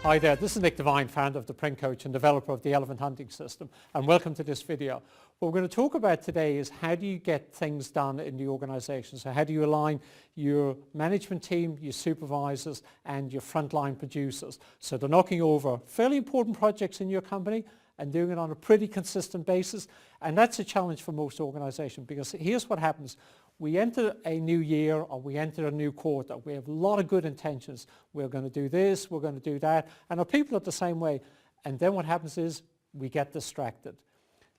Hi there, this is Nick Devine, founder of The Print Coach and developer of the Elephant Hunting System, and welcome to this video. What we're going to talk about today is how do you get things done in the organization. So how do you align your management team, your supervisors, and your frontline producers so they're knocking over fairly important projects in your company and doing it on a pretty consistent basis. And that's a challenge for most organizations, because here's what happens. We enter a new year or we enter a new quarter. We have a lot of good intentions. We're going to do this, we're going to do that. And our people are the same way. And then what happens is we get distracted.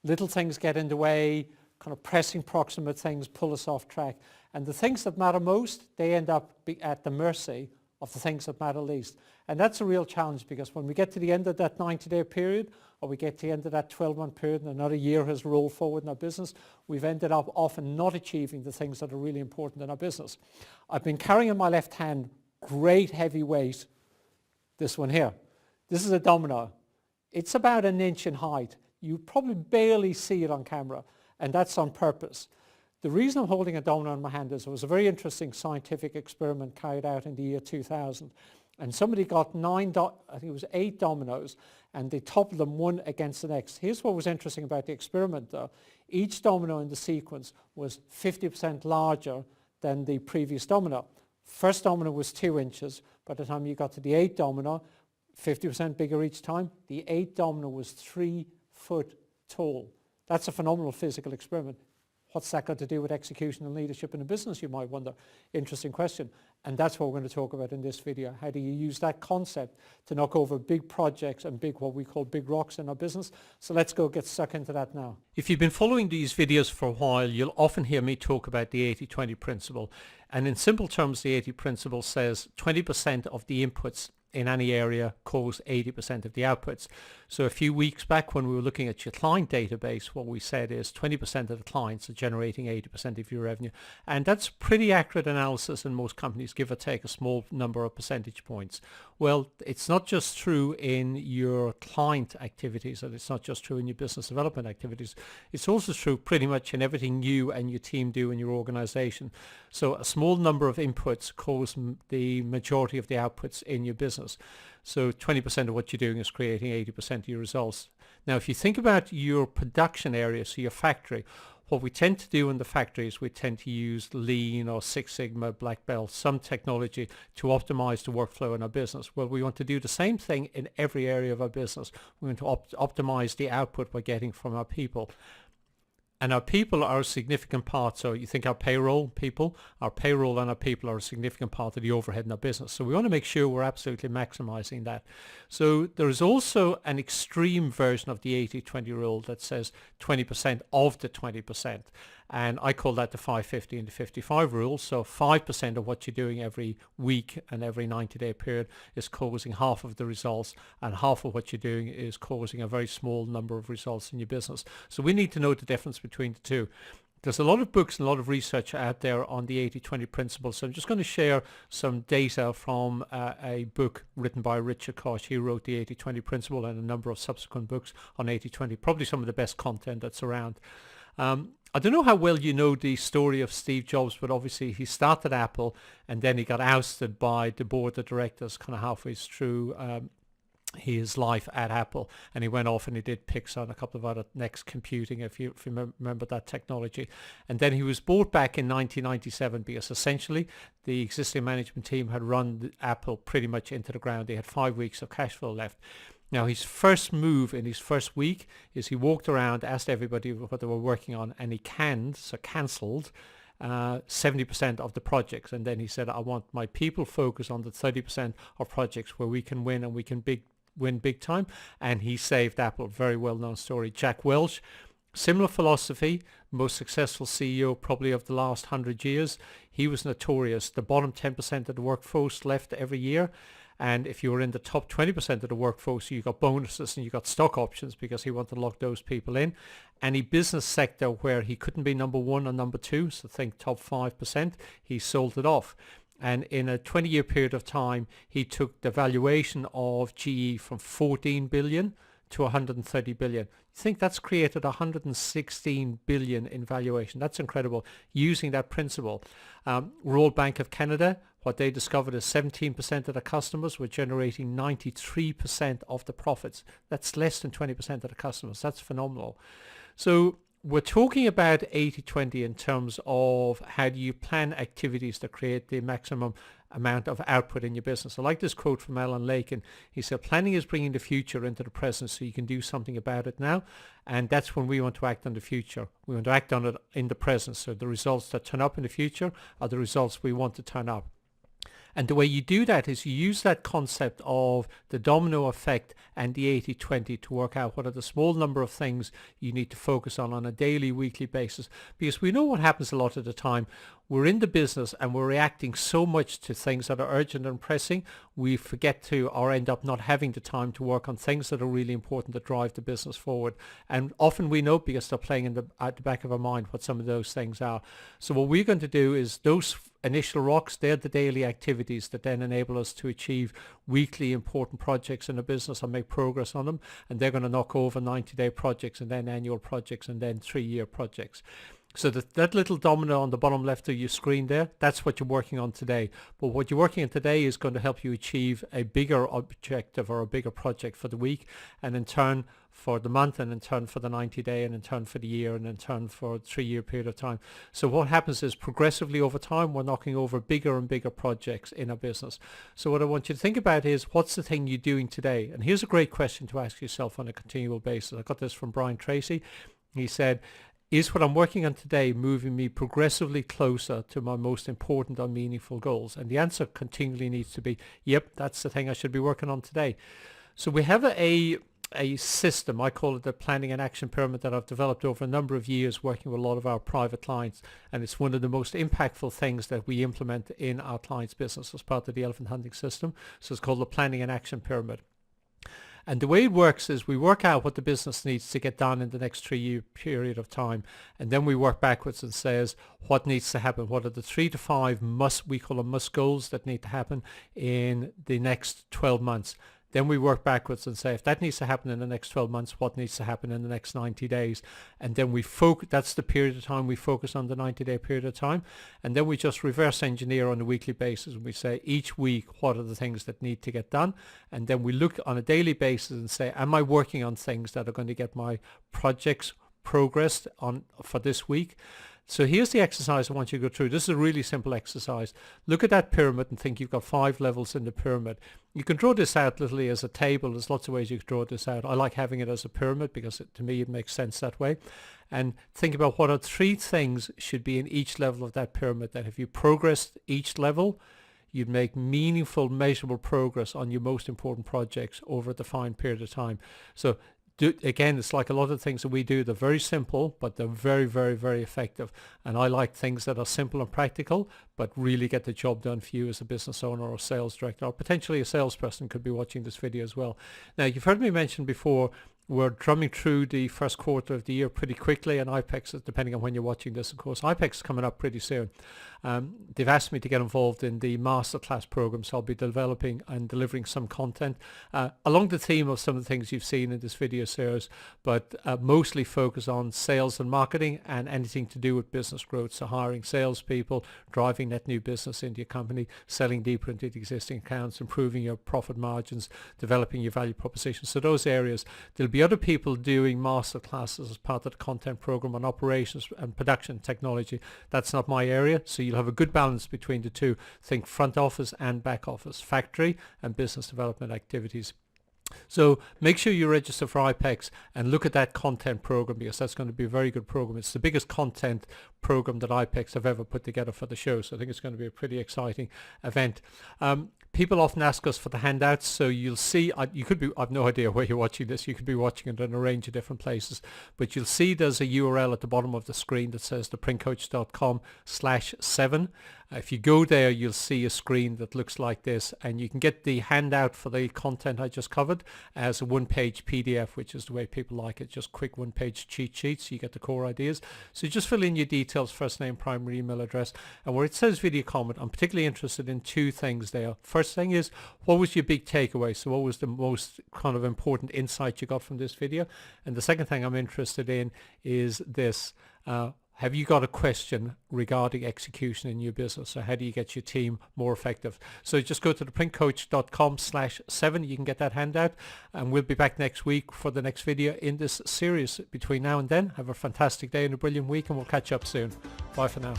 Little things get in the way, kind of pressing proximate things pull us off track. And the things that matter most, they end up at the mercy of the things that matter least. And that's a real challenge, because when we get to the end of that 90-day period, or we get to the end of that 12-month period and another year has rolled forward in our business, we've ended up often not achieving the things that are really important in our business. I've been carrying in my left hand great heavy weight, this one here. This is a domino. It's about 1 inch in height. You probably barely see it on camera, and that's on purpose. The reason I'm holding a domino in my hand is it was a very interesting scientific experiment carried out in the year 2000. And somebody got 8 dominoes, and they toppled them one against the next. Here's what was interesting about the experiment though. Each domino in the sequence was 50% larger than the previous domino. First domino was 2 inches. By the time you got to the 8th domino, 50% bigger each time, the 8th domino was 3 foot tall. That's a phenomenal physical experiment. What's that got to do with execution and leadership in a business, you might wonder? Interesting question. And that's what we're going to talk about in this video. How do you use that concept to knock over big projects and what we call big rocks in our business? So let's go get stuck into that now. If you've been following these videos for a while, you'll often hear me talk about the 80-20 principle. And in simple terms, the 80 principle says 20% of the inputs in any area cause 80% of the outputs. So a few weeks back when we were looking at your client database, what we said is 20% of the clients are generating 80% of your revenue. And that's pretty accurate analysis in most companies, give or take a small number of percentage points. Well, it's not just true in your client activities, and it's not just true in your business development activities. It's also true pretty much in everything you and your team do in your organization. So a small number of inputs cause the majority of the outputs in your business. So 20% of what you're doing is creating 80% of your results. Now, if you think about your production area, so your factory, what we tend to do in the factory is we tend to use Lean or Six Sigma, Black Belt, some technology to optimize the workflow in our business. Well, we want to do the same thing in every area of our business. We want to optimize the output we're getting from our people. And our people are a significant part. So you think our payroll and our people are a significant part of the overhead in our business. So we want to make sure we're absolutely maximizing that. So there is also an extreme version of the 80-20 rule that says 20% of the 20%. And I call that the 5-50 and the 55 rule. So 5% of what you're doing every week and every 90-day period is causing half of the results, and half of what you're doing is causing a very small number of results in your business. So we need to know the difference between the two. There's a lot of books and a lot of research out there on the 80-20 principle. So I'm just going to share some data from a book written by Richard Koch. He wrote the 80-20 principle and a number of subsequent books on 80-20, probably some of the best content that's around. I don't know how well you know the story of Steve Jobs, but obviously he started Apple and then he got ousted by the board of directors kind of halfway through his life at Apple, and he went off and he did Pixar and a couple of other Next Computing, if you remember that technology. And then he was bought back in 1997 because essentially the existing management team had run Apple pretty much into the ground. They had 5 weeks of cash flow left. Now, his first move in his first week is he walked around, asked everybody what they were working on, and he cancelled 70% of the projects. And then he said, I want my people focused on the 30% of projects where we can win and we can win big time. And he saved Apple. Very well-known story. Jack Welch, similar philosophy, most successful CEO probably of the last 100 years. He was notorious. The bottom 10% of the workforce left every year. And if you were in the top 20% of the workforce, you got bonuses and you got stock options because he wanted to lock those people in. Any business sector where he couldn't be number one or number two, so think top 5%, he sold it off. And in a 20-year period of time, he took the valuation of GE from 14 billion to 130 billion. You think that's created 116 billion in valuation. That's incredible using that principle. Royal Bank of Canada, what they discovered is 17% of the customers were generating 93% of the profits. That's less than 20% of the customers. That's phenomenal. So we're talking about 80-20 in terms of how do you plan activities to create the maximum amount of output in your business. I like this quote from Alan Lake, and he said, planning is bringing the future into the present so you can do something about it now, and that's when we want to act on the future. We want to act on it in the present, so the results that turn up in the future are the results we want to turn up. And the way you do that is you use that concept of the domino effect and the 80-20 to work out what are the small number of things you need to focus on a daily, weekly basis. Because we know what happens a lot of the time. We're in the business and we're reacting so much to things that are urgent and pressing, we forget to or end up not having the time to work on things that are really important that drive the business forward. And often we know because they're playing at the back of our mind what some of those things are. So what we're going to do is those initial rocks, they're the daily activities that then enable us to achieve weekly important projects in a business and make progress on them. And they're going to knock over 90-day projects and then annual projects and then 3-year projects. So that little domino on the bottom left of your screen there, that's what you're working on today. But what you're working on today is going to help you achieve a bigger objective or a bigger project for the week, and in turn for the month, and in turn for the 90-day, and in turn for the year, and in turn for a 3-year period of time. So what happens is progressively over time, we're knocking over bigger and bigger projects in our business. So what I want you to think about is, what's the thing you're doing today? And here's a great question to ask yourself on a continual basis. I got this from Brian Tracy. He said, is what I'm working on today moving me progressively closer to my most important or meaningful goals? And the answer continually needs to be, yep, that's the thing I should be working on today. So we have a system, I call it the planning and action pyramid, that I've developed over a number of years working with a lot of our private clients. And it's one of the most impactful things that we implement in our clients' business as part of the elephant hunting system. So it's called the planning and action pyramid. And the way it works is we work out what the business needs to get done in the next 3-year period of time. And then we work backwards and says what needs to happen. What are the 3 to 5 we call them must goals that need to happen in the next 12 months. Then we work backwards and say, if that needs to happen in the next 12 months, what needs to happen in the next 90 days? And then we that's the period of time we focus on, the 90-day period of time. And then we just reverse engineer on a weekly basis. And we say each week, what are the things that need to get done? And then we look on a daily basis and say, am I working on things that are going to get my projects progressed on for this week? So here's the exercise I want you to go through. This is a really simple exercise. Look at that pyramid and think you've got 5 levels in the pyramid. You can draw this out literally as a table. There's lots of ways you can draw this out. I like having it as a pyramid because to me it makes sense that way. And think about what are 3 things should be in each level of that pyramid, that if you progressed each level, you'd make meaningful, measurable progress on your most important projects over a defined period of time. So again, it's like a lot of things that we do. They're very simple, but they're very, very, very effective. And I like things that are simple and practical, but really get the job done for you as a business owner or sales director, or potentially a salesperson could be watching this video as well. Now, you've heard me mention before, we're drumming through the first quarter of the year pretty quickly, and IPEX, depending on when you're watching this, of course, IPEX is coming up pretty soon. They've asked me to get involved in the masterclass program, so I'll be developing and delivering some content along the theme of some of the things you've seen in this video series, but mostly focus on sales and marketing and anything to do with business growth. So hiring salespeople, driving net new business into your company, selling deeper into the existing accounts, improving your profit margins, developing your value proposition. So those areas. There'll be other people doing master classes as part of the content program on operations and production technology. That's not my area, so you'll have a good balance between the two. Think front office and back office, factory and business development activities. So make sure you register for IPEX and look at that content program, because that's going to be a very good program. It's the biggest content program that IPEX have ever put together for the show, so I think it's going to be a pretty exciting event. People often ask us for the handouts, so you'll see, I've no idea where you're watching this, you could be watching it in a range of different places, but you'll see there's a URL at the bottom of the screen that says theprintcoach.com/7. If you go there, you'll see a screen that looks like this, and you can get the handout for the content I just covered as a one-page PDF, which is the way people like it, just quick one-page cheat sheets. You get the core ideas. So you just fill in your details, first name, primary email address, and where it says video comment, I'm particularly interested in two things there. First thing is, what was your big takeaway? So what was the most kind of important insight you got from this video? And the second thing I'm interested in is this. Have you got a question regarding execution in your business? So how do you get your team more effective? So just go to theprintcoach.com/7. You can get that handout, and we'll be back next week for the next video in this series. Between now and then, have a fantastic day and a brilliant week, and we'll catch up soon. Bye for now.